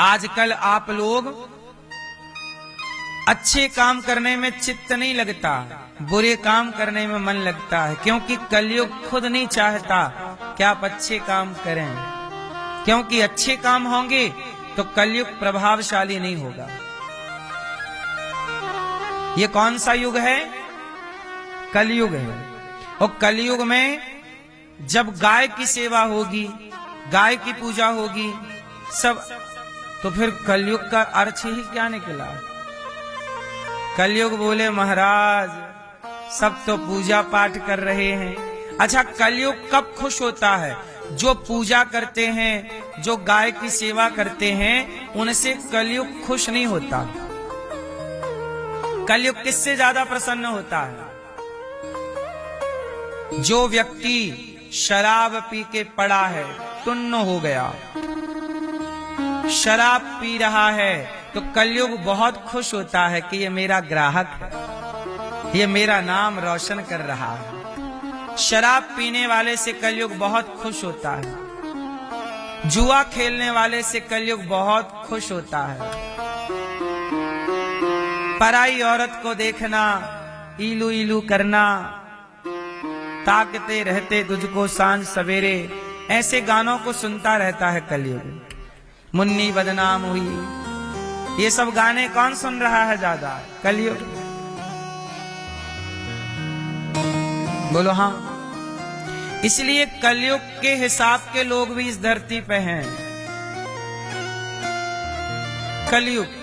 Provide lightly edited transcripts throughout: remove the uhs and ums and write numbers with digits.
आजकल आप लोग अच्छे काम करने में चित्त नहीं लगता, बुरे काम करने में मन लगता है, क्योंकि कलयुग खुद नहीं चाहता कि आप अच्छे काम करें, क्योंकि अच्छे काम होंगे तो कलयुग प्रभावशाली नहीं होगा। ये कौन सा युग है? कलयुग है। और कलयुग में जब गाय की सेवा होगी, गाय की पूजा होगी सब, तो फिर कलयुग का अर्थ ही क्या निकला? कलयुग बोले महाराज सब तो पूजा पाठ कर रहे हैं। अच्छा, कलयुग कब खुश होता है? जो पूजा करते हैं, जो गाय की सेवा करते हैं, उनसे कलयुग खुश नहीं होता। कलयुग किससे ज्यादा प्रसन्न होता है? जो व्यक्ति शराब पी के पड़ा है, टुन्न हो गया, शराब पी रहा है, तो कलयुग बहुत खुश होता है कि ये मेरा ग्राहक है, ये मेरा नाम रोशन कर रहा है। शराब पीने वाले से कलयुग बहुत खुश होता है। जुआ खेलने वाले से कलयुग बहुत खुश होता है। पराई औरत को देखना, इलू इलू करना, ताकते रहते तुझको सांझ सवेरे, ऐसे गानों को सुनता रहता है कलयुग। मुन्नी बदनाम हुई, ये सब गाने कौन सुन रहा है ज्यादा? कलयुग। बोलो हाँ। इसलिए कलयुग के हिसाब के लोग भी इस धरती पे हैं। कलयुग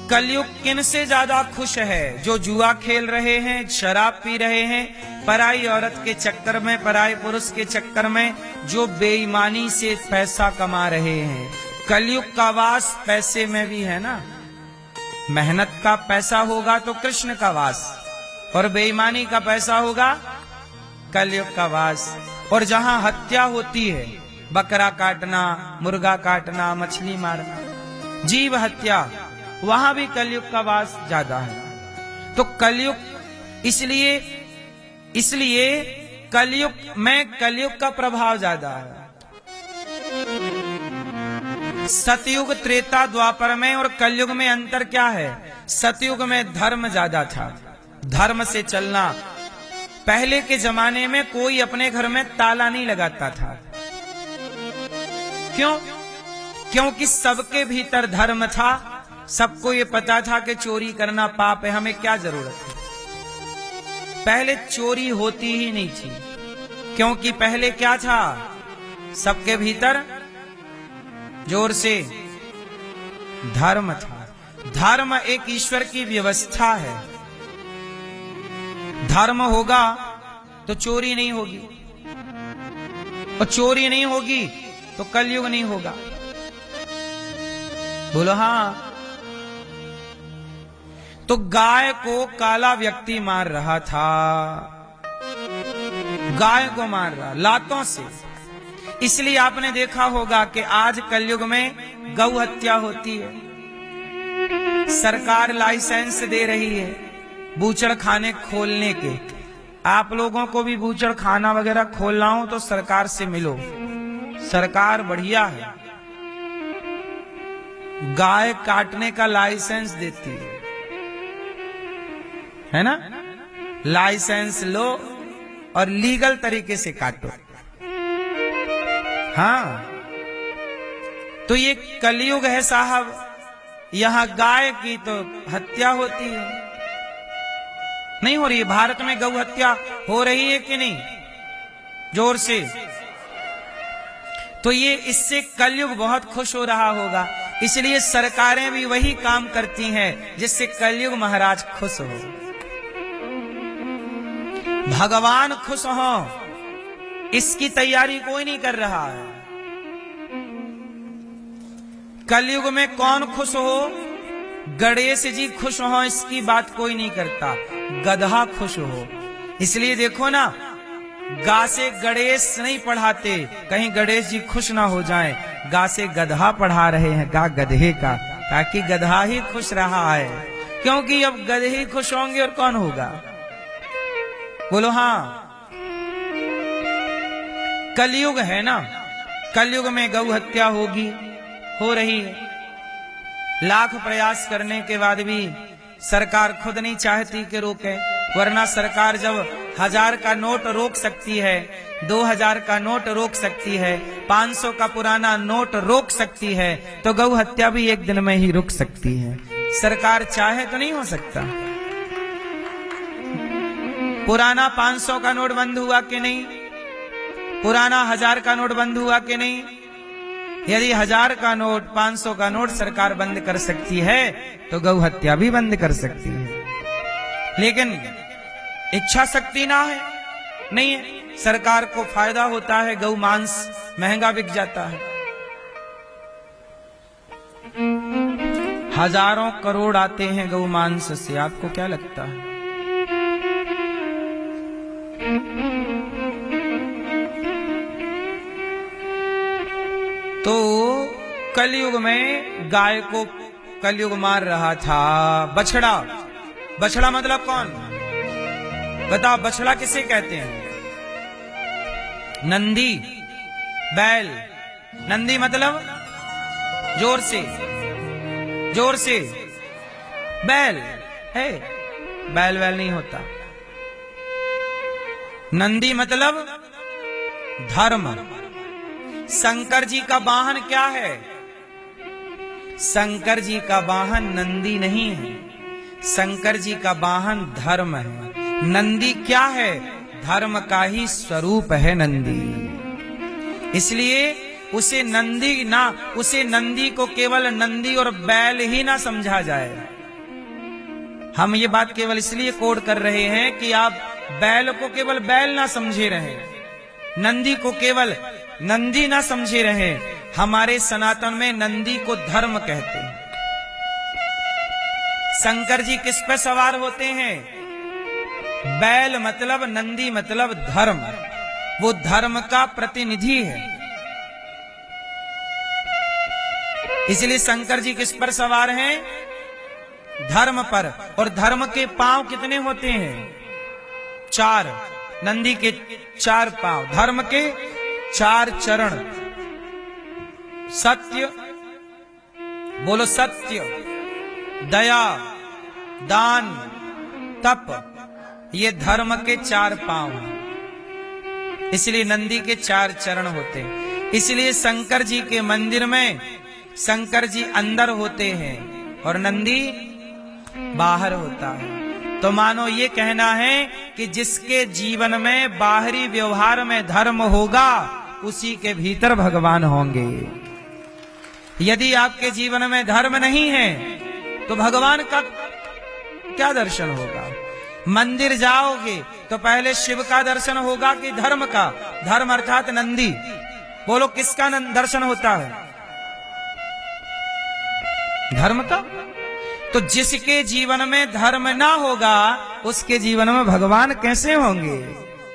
कलयुग किन से ज्यादा खुश है? जो जुआ खेल रहे हैं, शराब पी रहे हैं, पराई औरत के चक्कर में, पराई पुरुष के चक्कर में जो बेईमानी से पैसा कमा रहे हैं। कलयुग का वास पैसे में भी है ना। मेहनत का पैसा होगा तो कृष्ण का वास, और बेईमानी का पैसा होगा कलयुग का वास। और जहां हत्या होती है, बकरा काटना, मुर्गा काटना, मछली मारना, जीव हत्या, वहां भी कलयुग का वास ज्यादा है। तो कलयुग इसलिए कलयुग में कलयुग का प्रभाव ज्यादा है। सतयुग, त्रेता, द्वापर में और कलयुग में अंतर क्या है? सतयुग में धर्म ज्यादा था, धर्म से चलना। पहले के जमाने में कोई अपने घर में ताला नहीं लगाता था। क्यों? क्योंकि सबके भीतर धर्म था। सबको ये पता था कि चोरी करना पाप है, हमें क्या जरूरत है। पहले चोरी होती ही नहीं थी, क्योंकि पहले क्या था? सबके भीतर जोर से धर्म था। धर्म एक ईश्वर की व्यवस्था है। धर्म होगा तो चोरी नहीं होगी, और चोरी नहीं होगी तो कलयुग नहीं होगा। बोलो हाँ। तो गाय को काला व्यक्ति मार रहा था, गाय को मार रहा लातों से। इसलिए आपने देखा होगा कि आज कलयुग में गौ हत्या होती है। सरकार लाइसेंस दे रही है बूचड़ खाने खोलने के। आप लोगों को भी बूचड़ खाना वगैरह खोलना हो तो सरकार से मिलो, सरकार बढ़िया है, गाय काटने का लाइसेंस देती है ना। लाइसेंस लो और लीगल तरीके से काटो। हाँ, तो ये कलयुग है साहब। यहां गाय की तो हत्या होती है, नहीं हो रही है। भारत में गौ हत्या हो रही है कि नहीं? जोर से। तो ये इससे कलयुग बहुत खुश हो रहा होगा। इसलिए सरकारें भी वही काम करती हैं जिससे कलयुग महाराज खुश हो, भगवान खुश हो। इसकी तैयारी कोई नहीं कर रहा है। कलयुग में कौन खुश हो? गणेश जी खुश हो, इसकी बात कोई नहीं करता। गधा खुश हो। इसलिए देखो ना, गा से गणेश नहीं पढ़ाते, कहीं गणेश जी खुश ना हो जाएं। गा से गधा पढ़ा रहे हैं, गा गधे का, ताकि गधा ही खुश रहा है। क्योंकि अब गधे ही खुश होंगे और कौन होगा? बोलो हाँ। कलयुग है ना, कलयुग में गौ हत्या होगी, हो रही है। लाख प्रयास करने के बाद भी सरकार खुद नहीं चाहती कि रोके, वरना सरकार जब 1000 का नोट रोक सकती है, 2000 का नोट रोक सकती है, 500 का पुराना नोट रोक सकती है, तो गौ हत्या भी एक दिन में ही रुक सकती है। सरकार चाहे तो नहीं हो सकता। पुराना 500 का नोट बंद हुआ कि नहीं? पुराना 1000 का नोट बंद हुआ कि नहीं? यदि 1000 का नोट 500 का नोट सरकार बंद कर सकती है तो गौ हत्या भी बंद कर सकती है। लेकिन इच्छा शक्ति ना है, नहीं है। सरकार को फायदा होता है, गौ मांस महंगा बिक जाता है। हजारों करोड़ आते हैं गौ मांस से, आपको क्या लगता है? तो कलयुग में गाय को कलयुग मार रहा था बछड़ा। बछड़ा मतलब कौन? बताओ, बछड़ा किसे कहते हैं? नंदी, बैल। नंदी मतलब जोर से, जोर से। बैल है, बैल वैल नहीं होता। नंदी मतलब धर्म। शंकर जी का वाहन क्या है? शंकर जी का वाहन नंदी नहीं है, शंकर जी का वाहन धर्म है। नंदी क्या है? धर्म का ही स्वरूप है नंदी। इसलिए उसे नंदी ना, उसे नंदी को केवल नंदी और बैल ही ना समझा जाए। हम ये बात केवल इसलिए कोड कर रहे हैं कि आप बैल को केवल बैल ना समझे रहे, नंदी को केवल नंदी ना समझे रहे। हमारे सनातन में नंदी को धर्म कहते हैं। शंकर जी किस पे सवार होते हैं? बैल मतलब, नंदी मतलब धर्म। वो धर्म का प्रतिनिधि है। इसलिए शंकर जी किस पर सवार हैं? धर्म पर। और धर्म के पांव कितने होते हैं? 4। नंदी के 4 पांव, धर्म के 4 चरण। सत्य, बोलो सत्य, दया, दान, तप, ये धर्म के 4 पांव हैं। इसलिए नंदी के 4 चरण होते हैं। इसलिए शंकर जी के मंदिर में शंकर जी अंदर होते हैं और नंदी बाहर होता है। तो मानो ये कहना है कि जिसके जीवन में बाहरी व्यवहार में धर्म होगा उसी के भीतर भगवान होंगे। यदि आपके जीवन में धर्म नहीं है तो भगवान का क्या दर्शन होगा? मंदिर जाओगे तो पहले शिव का दर्शन होगा कि धर्म का? धर्म अर्थात नंदी। बोलो किसका दर्शन होता है? धर्म का। तो जिसके जीवन में धर्म ना होगा उसके जीवन में भगवान कैसे होंगे?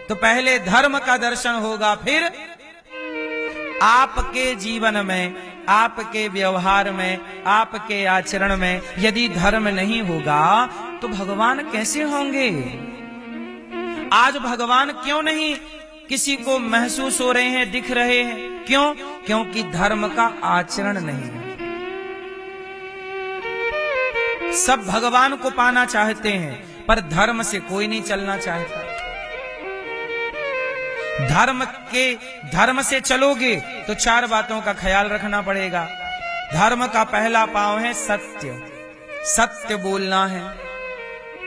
तो पहले धर्म का दर्शन होगा, फिर आपके जीवन में, आपके व्यवहार में, आपके आचरण में यदि धर्म नहीं होगा तो भगवान कैसे होंगे? आज भगवान क्यों नहीं किसी को महसूस हो रहे हैं, दिख रहे हैं? क्यों? क्योंकि धर्म का आचरण नहीं है। सब भगवान को पाना चाहते हैं पर धर्म से कोई नहीं चलना चाहता। धर्म से चलोगे तो 4 बातों का ख्याल रखना पड़ेगा। धर्म का पहला पांव है सत्य। सत्य बोलना है,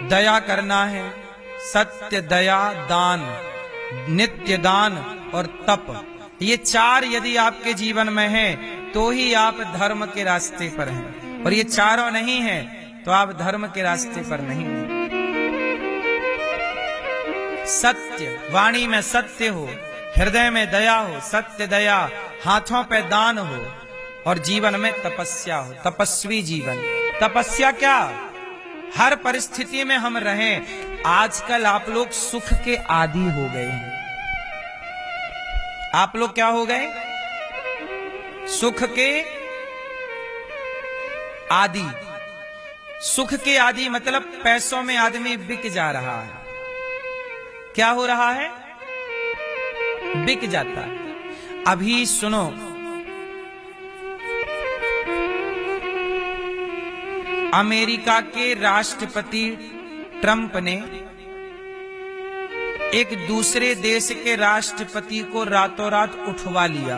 दया करना है। सत्य, दया, दान, नित्य दान और तप, ये 4 यदि आपके जीवन में है तो ही आप धर्म के रास्ते पर हैं। और ये 4 नहीं है तो आप धर्म के रास्ते पर नहीं हैं। सत्य, वाणी में सत्य हो, हृदय में दया हो, सत्य दया, हाथों पे दान हो और जीवन में तपस्या हो, तपस्वी जीवन। तपस्या क्या? हर परिस्थिति में हम रहें। आजकल आप लोग सुख के आदी हो गए हैं। आप लोग क्या हो गए? सुख के आदी। सुख के आदी मतलब पैसों में आदमी बिक जा रहा है। क्या हो रहा है? बिक जाता है। अभी सुनो, अमेरिका के राष्ट्रपति ट्रंप ने एक दूसरे देश के राष्ट्रपति को रातों रात उठवा लिया।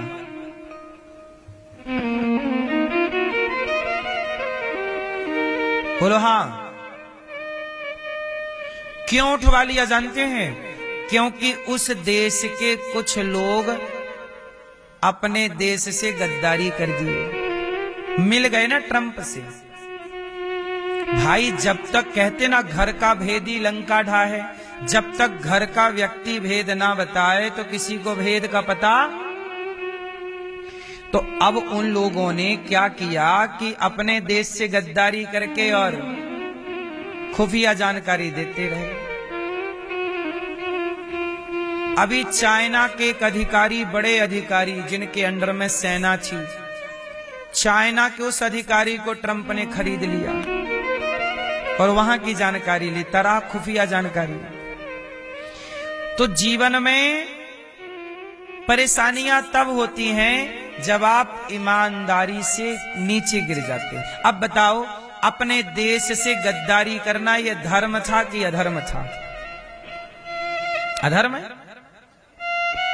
बोलो हाँ। क्यों उठवा लिया जानते हैं? क्योंकि उस देश के कुछ लोग अपने देश से गद्दारी कर दिए, मिल गए ना ट्रंप से। भाई जब तक कहते ना घर का भेदी लंका ढाहे, जब तक घर का व्यक्ति भेद ना बताए तो किसी को भेद का पता। तो अब उन लोगों ने क्या किया कि अपने देश से गद्दारी करके और खुफिया जानकारी देते रहे। अभी चाइना के एक अधिकारी, बड़े अधिकारी जिनके अंडर में सेना थी, चाइना के उस अधिकारी को ट्रंप ने खरीद लिया और वहां की जानकारी ली, तरह खुफिया जानकारी। तो जीवन में परेशानियां तब होती हैं जब आप ईमानदारी से नीचे गिर जाते हैं। अब बताओ, अपने देश से गद्दारी करना यह धर्म था कि अधर्म था? अधर्म है।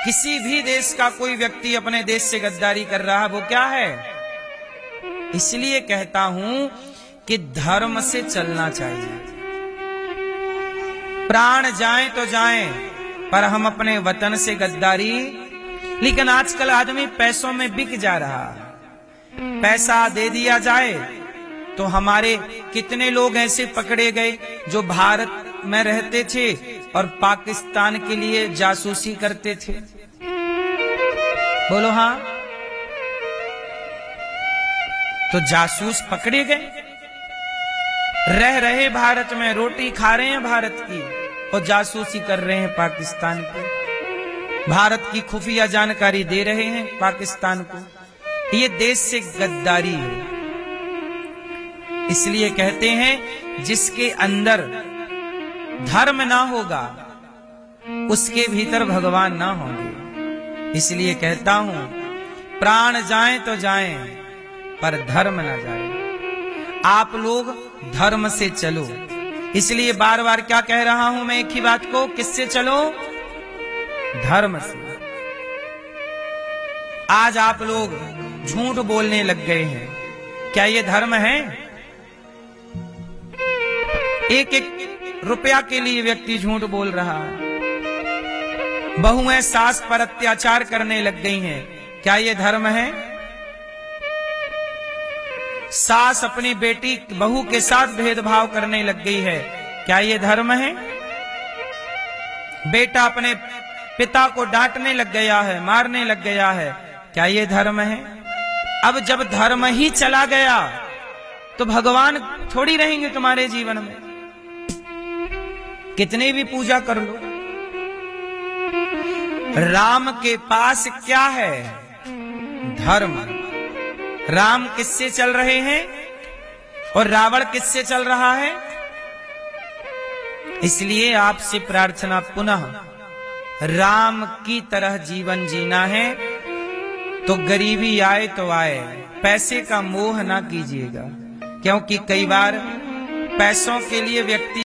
किसी भी देश का कोई व्यक्ति अपने देश से गद्दारी कर रहा है, वो क्या है? इसलिए कहता हूं कि धर्म से चलना चाहिए। प्राण जाए तो जाए, पर हम अपने वतन से गद्दारी। लेकिन आजकल आदमी पैसों में बिक जा रहा है। पैसा दे दिया जाए तो हमारे कितने लोग ऐसे पकड़े गए जो भारत में रहते थे और पाकिस्तान के लिए जासूसी करते थे। बोलो हाँ। तो जासूस पकड़े गए, रह रहे भारत में, रोटी खा रहे हैं भारत की और जासूसी कर रहे हैं पाकिस्तान की। भारत की खुफिया जानकारी दे रहे हैं पाकिस्तान को। ये देश से गद्दारी है। इसलिए कहते हैं जिसके अंदर धर्म ना होगा उसके भीतर भगवान ना होंगे। इसलिए कहता हूं प्राण जाए तो जाए, पर धर्म ना जाए। आप लोग धर्म से चलो। इसलिए बार बार क्या कह रहा हूं मैं एक ही बात को, किससे चलो? धर्म से। आज आप लोग झूठ बोलने लग गए हैं, क्या ये धर्म है? एक एक रुपया के लिए व्यक्ति झूठ बोल रहा है। बहुएं सास पर अत्याचार करने लग गई हैं, क्या ये धर्म है? सास अपनी बेटी बहू के साथ भेदभाव करने लग गई है, क्या ये धर्म है? बेटा अपने पिता को डांटने लग गया है, मारने लग गया है, क्या ये धर्म है? अब जब धर्म ही चला गया तो भगवान थोड़ी रहेंगे तुम्हारे जीवन में। कितने भी पूजा कर लो, राम के पास क्या है? धर्म। राम किससे चल रहे हैं और रावण किससे चल रहा है? इसलिए आपसे प्रार्थना पुनः, राम की तरह जीवन जीना है तो गरीबी आए तो आए, पैसे का मोह ना कीजिएगा। क्योंकि कई बार पैसों के लिए व्यक्ति